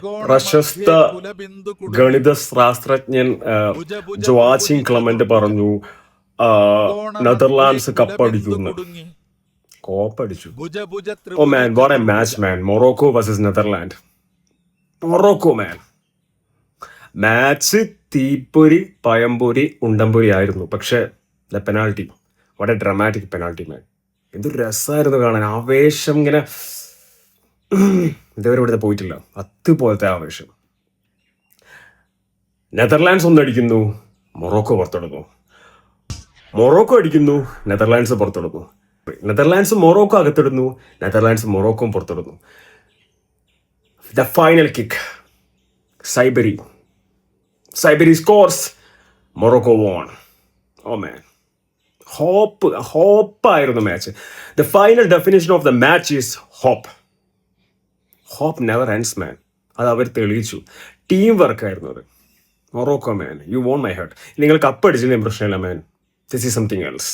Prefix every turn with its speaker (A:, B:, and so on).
A: പ്രശസ്ത ഗണിത ശാസ്ത്രജ്ഞൻ ജോവാച്ചിം ക്ലമന്റ് പറഞ്ഞു നെതർലാൻഡ്സ് കപ്പടിക്കുന്നു. കോപ്പടിച്ചു. Oh man, what a match man. Morocco versus Netherland. Morocco man. Match തീപ്പൊരി പയമ്പൊരി ഉണ്ടംപൊരി ആയിരുന്നു. പക്ഷെ penalty, what a dramatic penalty man. എന്തൊരു രസമായിരുന്നു കാണാൻ. ആവേശം ഇങ്ങനെ ഇതുവരെ ഇവിടുത്തെ പോയിട്ടില്ല. അതുപോലത്തെ ആവേശം. നെതർലാൻഡ്സ് ഒന്നടിക്കുന്നു, മൊറോക്കോ പുറത്തെടുക്കുന്നു. മൊറോക്കോ അടിക്കുന്നു, നെതർലാൻഡ്സ് പുറത്തെടുക്കുന്നു. നെതർലാൻഡ്സ് മൊറോക്കോ അകത്തിടുന്നു, നെതർലാൻഡ്സ് മൊറോക്കോയും പുറത്തെടുന്നു. The final kick, Sabiri scores, Morocco won. Oh man, ഹോപ്പായിരുന്നു match. The final definition of the match is hope. Hope never ends man. അത് അവർ തെളിയിച്ചു. ടീം വർക്കായിരുന്നു അത്. Morocco man, you won my heart. നിങ്ങൾ കപ്പടിച്ചില്ലെങ്കിൽ പ്രശ്നമില്ല man. This is something else.